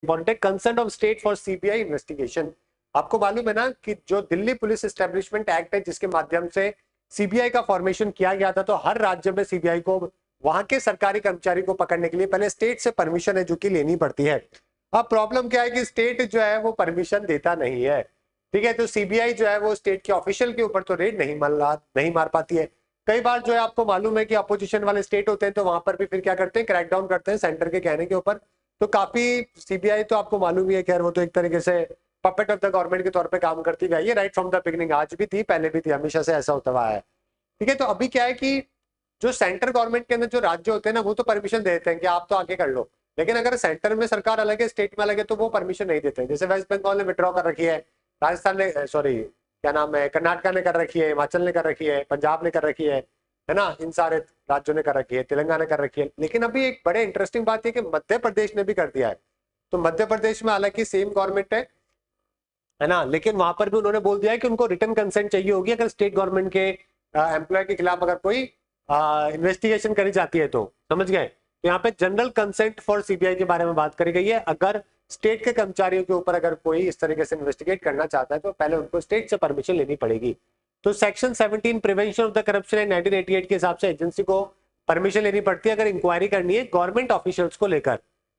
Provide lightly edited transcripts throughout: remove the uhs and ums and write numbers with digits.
Important है, concern of state for CBI investigation. आपको मालूम है ना कि जो दिल्ली पुलिस एस्टेब्लिशमेंट एक्ट है जिसके माध्यम से सीबीआई का फॉर्मेशन किया गया था, तो हर राज्य में सीबीआई को वहां के सरकारी कर्मचारी को पकड़ने के लिए पहले स्टेट से परमिशन है जो कि लेनी पड़ती है। अब प्रॉब्लम क्या है कि स्टेट जो है वो परमिशन देता नहीं है, ठीक है। तो सीबीआई जो है वो स्टेट के ऑफिशियल के ऊपर तो रेड नहीं मार पाती है। कई बार जो है आपको मालूम है कि अपोजिशन वाले स्टेट होते हैं तो वहां पर भी फिर क्या करते हैं, क्रैकडाउन करते हैं सेंटर के कहने के ऊपर। तो काफी सीबीआई तो आपको मालूम ही है, खैर वो तो एक तरीके से पपेट ऑफ द गवर्नमेंट के तौर पे काम करती गई है, राइट फ्रॉम द बिगनिंग। आज भी थी, पहले भी थी, हमेशा से ऐसा होता हुआ है, ठीक है। तो अभी क्या है कि जो सेंटर गवर्नमेंट के अंदर जो राज्य होते हैं ना, वो तो परमिशन देते हैं कि आप तो आगे कर लो, लेकिन अगर सेंटर में सरकार अलग है, स्टेट में अलग है, तो वो परमिशन नहीं देते। जैसे वेस्ट बंगाल ने विड्रॉ कर रखी है, राजस्थान ने, सॉरी क्या नाम है, कर्नाटका ने कर रखी है, हिमाचल ने कर रखी है, पंजाब ने कर रखी है ना, इन सारे राज्यों ने कर रखी है, तेलंगाना कर रखी है। लेकिन अभी एक बड़े इंटरेस्टिंग बात है कि मध्य प्रदेश ने भी कर दिया है। तो मध्य प्रदेश में हालांकि सेम गवर्नमेंट है ना, लेकिन वहां पर भी उन्होंने बोल दिया है कि उनको रिटर्न कंसेंट चाहिए होगी अगर स्टेट गवर्नमेंट के एम्प्लॉय के खिलाफ अगर कोई इन्वेस्टिगेशन करी जाती है तो, समझ गए। तो यहाँ पे जनरल कंसेंट फॉर सीबीआई के बारे में बात करी गई है। अगर स्टेट के कर्मचारियों के ऊपर अगर कोई इस तरीके से इन्वेस्टिगेट करना चाहता है तो पहले उनको स्टेट से परमिशन लेनी पड़ेगी। तो section 17 prevention of the corruption and 1988 के हिसाब से एजेंसी को परमिशन लेनी पड़ती है अगर इंक्वायरी करनी है गवर्नमेंट ऑफिशियल्स को लेकर।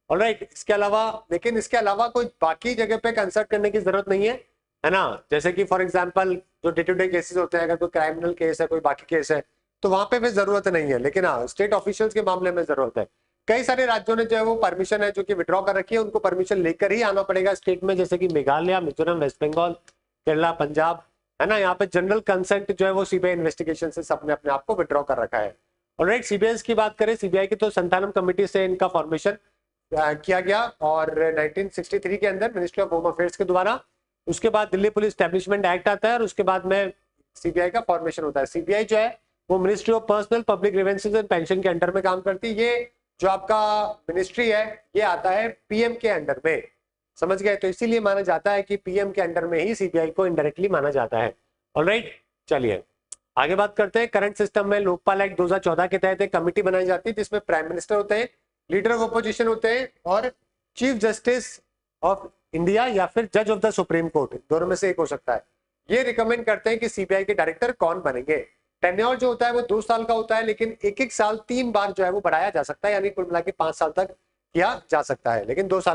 ऑलराइट, इसके अलावा, लेकिन इसके अलावा कोई बाकी जगह पे कंसल्ट करने की जरूरत नहीं है ना। जैसे कि फॉर एग्जांपल जो डे टू डे केसेस होते हैं, अगर कोई क्रिमिनल केस है, कोई बाकी केस है, तो वहां पे भी जरूरत नहीं है। लेकिन हाँ, स्टेट ऑफिशियल्स के मामले में जरूरत है। कई सारे राज्यों ने जो है वो परमिशन है जो कि विड्रॉ कर रखी है, उनको परमिशन लेकर ही आना पड़ेगा स्टेट में, जैसे कि मेघालय, मिजोरम, वेस्ट बंगाल, केरला, पंजाब, है ना। यहाँ पे जनरल कंसेंट जो है वो सीबीआई इन्वेस्टिगेशन से सबने अपने आप को विड्रॉ कर रखा है। ऑलराइट, सीबीआई की बात करें, सीबीआई की तो संतानम कमेटी से इनका फॉर्मेशन किया गया और 1963 के अंदर मिनिस्ट्री ऑफ होम अफेयर्स के द्वारा। उसके बाद दिल्ली पुलिस एस्टेब्लिशमेंट एक्ट आता है और उसके बाद में सीबीआई का फॉर्मेशन होता है। सीबीआई जो है वो ministry of personnel public grievances and pension के अंडर में काम करती है। ये जो आपका मिनिस्ट्री है ये आता है पीएम के अंडर में, समझ गए। तो इसीलिए माना जाता है कि पीएम के अंडर में ही सीबीआई को इनडायरेक्टली माना जाता है। ऑलराइट, चलिए आगे बात करते हैं। करंट सिस्टम में लोकपाल एक्ट 2014 के तहत एक कमेटी बनाई जाती है जिसमें प्राइम मिनिस्टर होते हैं, लीडर ऑफ अपोजिशन होते हैं और चीफ जस्टिस ऑफ इंडिया या फिर जज ऑफ द सुप्रीम कोर्ट, दोनों में से एक हो सकता है। ये रिकमेंड करते हैं कि सीबीआई के डायरेक्टर कौन बनेंगे। टेन्योर जो होता है वो 2 साल का होता है, लेकिन एक एक साल 3 बार जो है वो बढ़ाया जा सकता है, यानी कुल मिला के 5 साल तक किया जा सकता है, लेकिन 2 साल